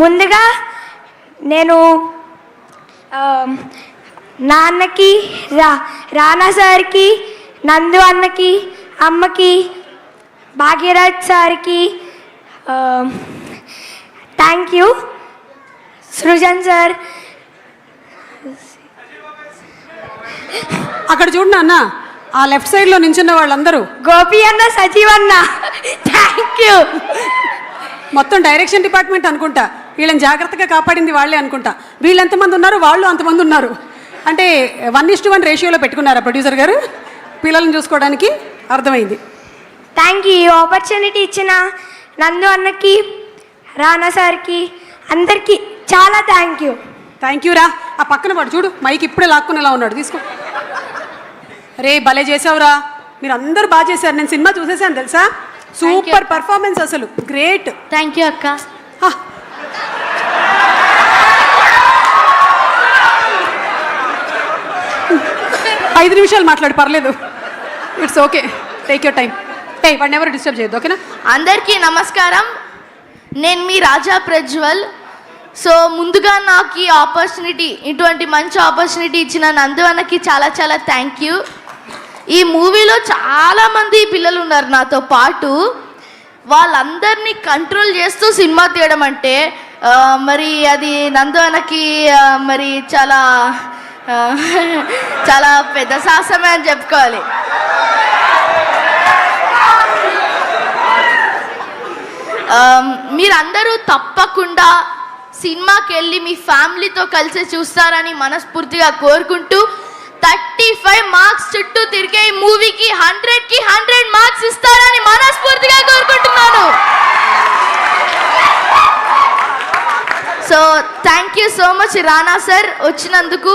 ముందుగా నేను నాన్నకి రానా సార్కి, నందు అన్నకి, అమ్మకి, భాగ్యరాజ్ సార్కి థ్యాంక్ యూ. సృజన్ సార్, అక్కడ చూడండి అన్న, ఆ లెఫ్ట్ సైడ్లో నించున్న వాళ్ళందరూ గోపి అన్న, సజీవ్ అన్న థ్యాంక్ యూ. మొత్తం డైరెక్షన్ డిపార్ట్మెంట్ అనుకుంటా, వీళ్ళని జాగ్రత్తగా కాపాడింది వాళ్ళే అనుకుంటా. వీళ్ళు ఎంతమంది ఉన్నారు, వాళ్ళు అంతమంది ఉన్నారు. అంటే 1:1 రేషియోలో పెట్టుకున్నారా ప్రొడ్యూసర్ గారు పిల్లల్ని చూసుకోవడానికి? అర్థమైంది. Thank you. ఆపర్చునిటీ ఇచ్చిన నందు అన్నకి, రానా సార్కి, అందరికీ చాలా థ్యాంక్ యూ. థ్యాంక్ యూ రా. ఆ పక్కన వాడు చూడు, మైక్ ఇప్పుడే లాక్కునేలా ఉన్నాడు, తీసుకో. రే భలే చేసావురా, మీరు అందరూ బాగా చేశారు. నేను సినిమా చూసేసాను తెలుసా, సూపర్ పర్ఫార్మెన్స్, అసలు గ్రేట్. థ్యాంక్ యూ అక్క. 5 నిమిషాలు మాట్లాడు, పర్లేదు, it's okay, take your time. వాడిని ఎవరు డిస్టర్బ్ చేయొద్దు, ఓకేనా? అందరికీ నమస్కారం, నేను మీ రాజా ప్రజ్వల్. సో ముందుగా నాకు ఈ ఆపర్చునిటీ, ఇటువంటి మంచి ఆపర్చునిటీ ఇచ్చిన నందు అన్నకి చాలా చాలా థ్యాంక్ యూ. ఈ మూవీలో చాలామంది పిల్లలు ఉన్నారు నాతో పాటు, వాళ్ళందరినీ కంట్రోల్ చేస్తూ సినిమా తీయడం అంటే మరి అది నందు అన్నకి మరి చాలా చాలా పెద్ద సాహసమే అని చెప్పుకోవాలి. మీరందరూ తప్పకుండా సినిమాకి వెళ్ళి మీ ఫ్యామిలీతో కలిసి చూస్తారని మనస్ఫూర్తిగా కోరుకుంటూ 35 మార్క్స్ చుట్టూ తిరిగే ఈ మూవీకి 100కి 100 మార్క్స్ ఇస్తారని మనస్ఫూర్తిగా కోరుకుంటున్నాను. So thank you so much Rana sir వచ్చినందుకు.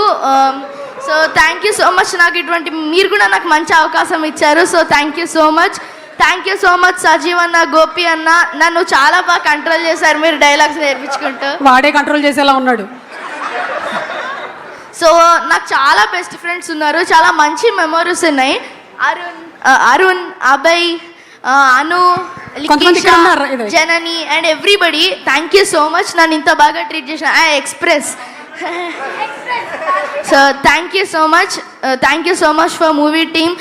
So thank you so much, నాకు ఇటువంటి మీరు కూడా నాకు మంచి అవకాశం ఇచ్చారు. So thank you so much. Thank you so much Sajeev అన్న, గోపి అన్న, నన్ను చాలా బాగా కంట్రోల్ చేశారు మీరు డైలాగ్స్ నేర్పించుకుంటూ. వాడే కంట్రోల్ చేసేలా ఉన్నాడు. సో నాకు చాలా బెస్ట్ ఫ్రెండ్స్ ఉన్నారు, చాలా మంచి మెమోరీస్ ఉన్నాయి. Arun, Abhay, Anu, Janani and everybody thank you so much. నన్ను ఇంత బాగా ట్రీట్ చేసిన express. So thank you so much, thank you so much for movie team.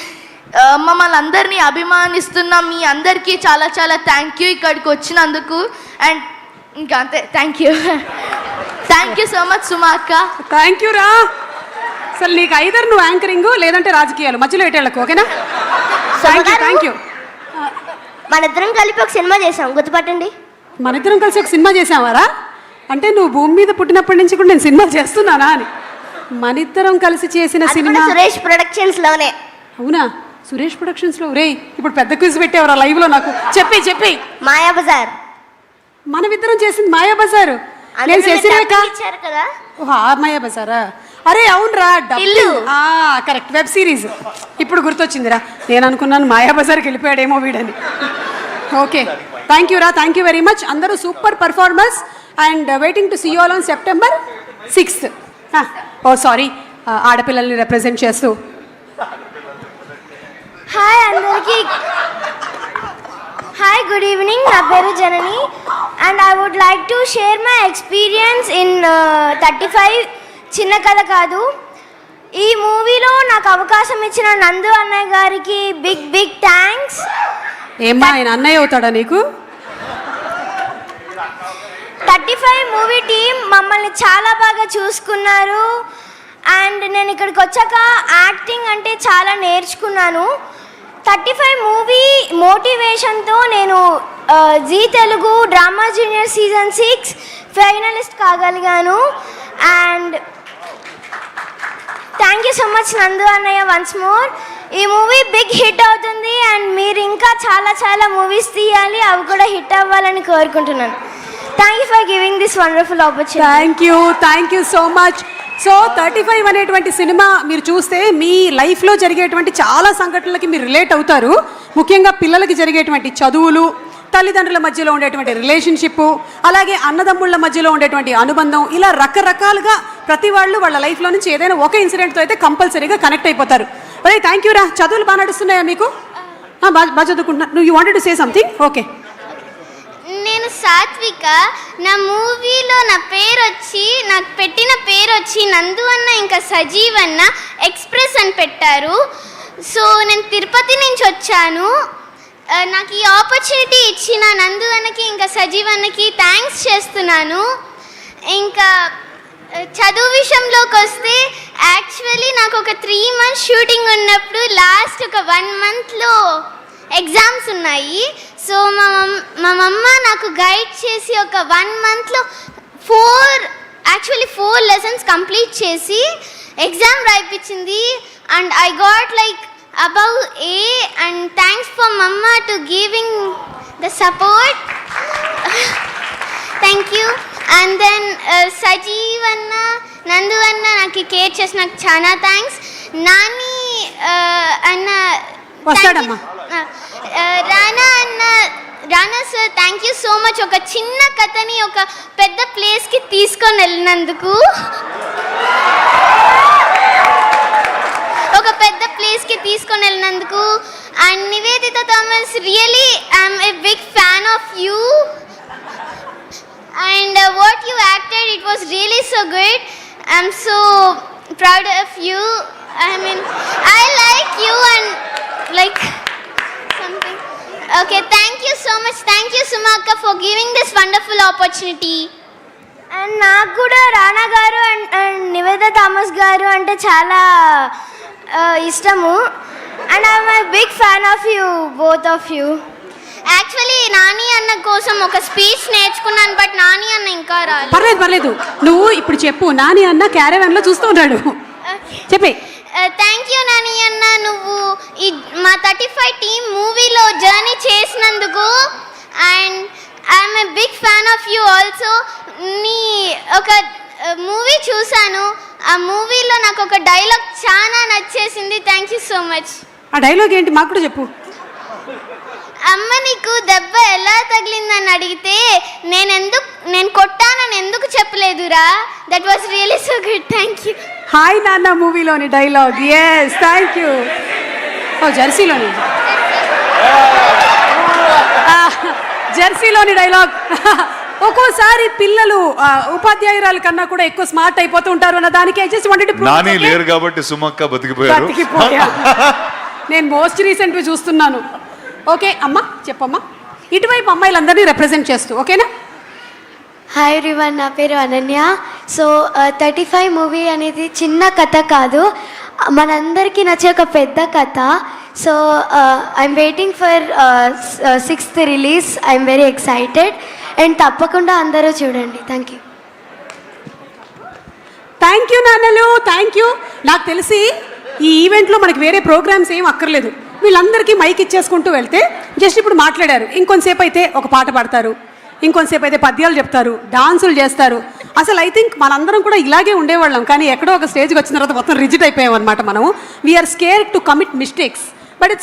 మమ్మల్ని అందరినీ అభిమానిస్తున్న మీ అందరికీ చాలా చాలా థ్యాంక్ యూ ఇక్కడికి వచ్చినందుకు. అండ్ ఇంకా అంతే, thank you. Thank you so much Suma అక్క. థ్యాంక్ యూ రా. అసలు నీకు ఐదర్ నువ్వు యాంకరింగ్ లేదంటే రాజకీయాలు, మధ్యలో ఎటేళ్ళకు, ఓకేనా? Thank you. మనిద్దరం కలిపి ఒక సినిమా చేసాం, గుర్తుపట్టండి. మనిద్దరం కలిసి ఒక సినిమా చేసావారా? అంటే నువ్వు భూమి మీద పుట్టినప్పటి నుంచి కూడా నేను సినిమా చేస్తున్నానా అని. మనిద్దరం కలిసి చేసిన సినిమా సురేష్ ప్రొడక్షన్స్ లోనే. అవునా? సురేష్ ప్రొడక్షన్స్ లో. రే ఇప్పుడు పెద్ద క్విజ్ పెట్టేవరా లైవ్ లో, నాకు చెప్పి. మాయాబజార్ మనమిద్దరం చేసింది మాయాబజార్. నేను చేసినాక మాయాబజారా? అరే అవునరా, కరెక్ట్, వెబ్ సిరీస్. ఇప్పుడు గుర్తొచ్చిందిరా, నేను అనుకున్నాను మాయాబజార్కి వెళ్ళిపోయాడేమో వీడని. ఓకే, థ్యాంక్ యూ రా, థ్యాంక్ యూ వెరీ మచ్. అందరూ super performance and waiting to see you all on September 6th. Oh sorry, ఆడపిల్లల్ని రిప్రజెంట్ చేస్తూ. హాయ్ అందరికీ, హాయ్, గుడ్ ఈవినింగ్. నా పేరు Janani and I would like to share my experience in 35. చిన్న కథ కాదు. ఈ మూవీలో నాకు అవకాశం ఇచ్చిన నందు అన్నయ్య గారికి బిగ్ బిగ్ థ్యాంక్స్. ఏమ్మా, ఆయన అన్నయ్య అవుతాడా నీకు? 35 మూవీ టీం మమ్మల్ని చాలా బాగా చూసుకున్నారు అండ్ నేను ఇక్కడికి వచ్చాక యాక్టింగ్ అంటే చాలా నేర్చుకున్నాను. 35 మూవీ మోటివేషన్తో నేను Zee Telugu drama junior season 6 finalist కాగలిగాను. And thank you so much Nandu అన్నయ్య వన్స్ మోర్. ఈ మూవీ బిగ్ హిట్ అవుతుంది అండ్ మీరు ఇంకా చాలా చాలా మూవీస్ తీయాలి, అవి కూడా హిట్ అవ్వాలని కోరుకుంటున్నాను. Thank you for giving this wonderful opportunity. Thank you so much. So 35 అనేటువంటి సినిమా మీరు చూస్తే మీ లైఫ్లో జరిగేటువంటి చాలా సంఘటనలకి మీరు రిలేట్ అవుతారు. ముఖ్యంగా పిల్లలకి జరిగేటువంటి చదువులు, తల్లిదండ్రుల మధ్యలో ఉండేటువంటి రిలేషన్షిప్, అలాగే అన్నదమ్ముళ్ళ మధ్యలో ఉండేటువంటి అనుబంధం, ఇలా రకరకాలుగా ప్రతి వాళ్ళు వాళ్ళ లైఫ్లో నుంచి ఏదైనా ఒక ఇన్సిడెంట్తో అయితే కంపల్సరీగా కనెక్ట్ అయిపోతారు. అదే థ్యాంక్ యూ రా. చదువులు బాగా నడుస్తున్నాయా మీకు? బాగా చదువుకుంటున్నా. You wanted to say something? Okay. నేను సాత్విక. నా మూవీలో నాకు పెట్టిన పేరు వచ్చి నందు అన్న ఇంకా సజీవ్ అన్న ఎక్స్ప్రెస్ అని పెట్టారు. సో నేను తిరుపతి నుంచి వచ్చాను. నాకు ఈ ఆపర్చునిటీ ఇచ్చిన నందు అన్నకి ఇంకా సజీవ్ అన్నకి థ్యాంక్స్ చేస్తున్నాను. ఇంకా చదువు విషయంలోకి వస్తే యాక్చువల్లీ నాకు ఒక 3 months షూటింగ్ ఉన్నప్పుడు లాస్ట్ ఒక 1 monthలో ఎగ్జామ్స్ ఉన్నాయి. సో మా మమ్మ నాకు గైడ్ చేసి ఒక 1 monthలో 4 lessons కంప్లీట్ చేసి ఎగ్జామ్ రాయిపించింది. And I got like above A, and thanks for mama to giving the support. Thank you. And then Sajeev anna, Nandu anna నాకు కేర్ చేసి నాకు చాలా థ్యాంక్స్. నాని అన్న వస్తాడమ్మా. Rana sir thank you so much. ఒక చిన్న కథని ఒక పెద్ద ప్లేస్కి తీసుకొని వెళ్ళినందుకు, and Niveditha Thomas, really I'm a big fan of you. And what you acted, it was really so good. I'm so proud of you. I mean, I like you and like something. Okay, thank you so much. Thank you Sumaka for giving this wonderful opportunity. And నాకు కూడా రానా గారు and Niveditha Thomas గారు అంటే చాలా ఇష్టము. And I'm a big fan of you, both of you. Actually Nani అన్న కోసం ఒక స్పీచ్ నేర్చుకున్నాను, బట్ నాని అన్న ఇంకా రాలేదు. పర్లేదు నువ్వు ఇప్పుడు చెప్పు. నాని అన్న క్యారవాన్ లో చూస్తూ ఉన్నాడు, చెప్పే. థ్యాంక్ యూ నాని అన్న, నువ్వు ఈ మా 35 టీమ్ మూవీలో జర్నీ చేసినందుకు. And I'm a big fan of you also. నీ ఒక మూవీ చూశాను, ఆ మూవీలో నాకు ఒక డైలాగ్ చాలా నచ్చేసింది. Thank you so much. ఆ డైలాగ్ ఏంటి మాకు కూడా చెప్పు. అమ్మ నీకు దెబ్బ ఎలా తగిలిందని అడిగితే నేను కొట్టానని ఎందుకు చెప్పలేదురా. That was really so good. Thank you. Hi Nanna మూవీలోని డైలాగ్. Yes, thank you. జెర్సీలోని డైలాగ్. ఒక్కోసారి పిల్లలు ఉపాధ్యాయురాల కన్నా కూడా ఎక్కువ స్మార్ట్ అయిపోతూ ఉంటారు అన్న దానికి నాని లేరు కాబట్టి సుమక్క బతికిపోయారు. నేను మోస్ట్ రీసెంట్గా చూస్తున్నాను. ఓకే అమ్మా, చెప్పమ్మా. ఇటువైపు అమ్మాయిలందరినీ రిప్రజెంట్ చేస్తూ, ఓకేనా? హాయ్ ఎవ్రీవన్, నా పేరు అనన్య. సో 35 మూవీ అనేది చిన్న కథ కాదు, మనందరికీ నచ్చే ఒక పెద్ద కథ. So I'm waiting for 6th release. I'm very excited and తప్పకుండా అందరూ చూడండి. Thank you. థ్యాంక్ యూ నాన్నలు, థ్యాంక్ యూ. నాకు తెలిసి ఈ ఈవెంట్లో మనకి వేరే ప్రోగ్రామ్స్ ఏం అక్కర్లేదు. వీళ్ళందరికీ మైక్ ఇచ్చేసుకుంటూ వెళ్తే జస్ట్ ఇప్పుడు మాట్లాడారు, ఇంకొంతసేపు అయితే ఒక పాట పాడతారు, ఇంకొంతసేపు అయితే పద్యాలు చెప్తారు, డాన్సులు చేస్తారు. అసలు ఐ థింక్ మనందరం కూడా ఇలాగే ఉండేవాళ్ళం, కానీ ఎక్కడో ఒక స్టేజ్కి వచ్చిన తర్వాత మొత్తం రిజిట్ అయిపోయాం అనమాట. మనము we are scared to commit mistakes, but it's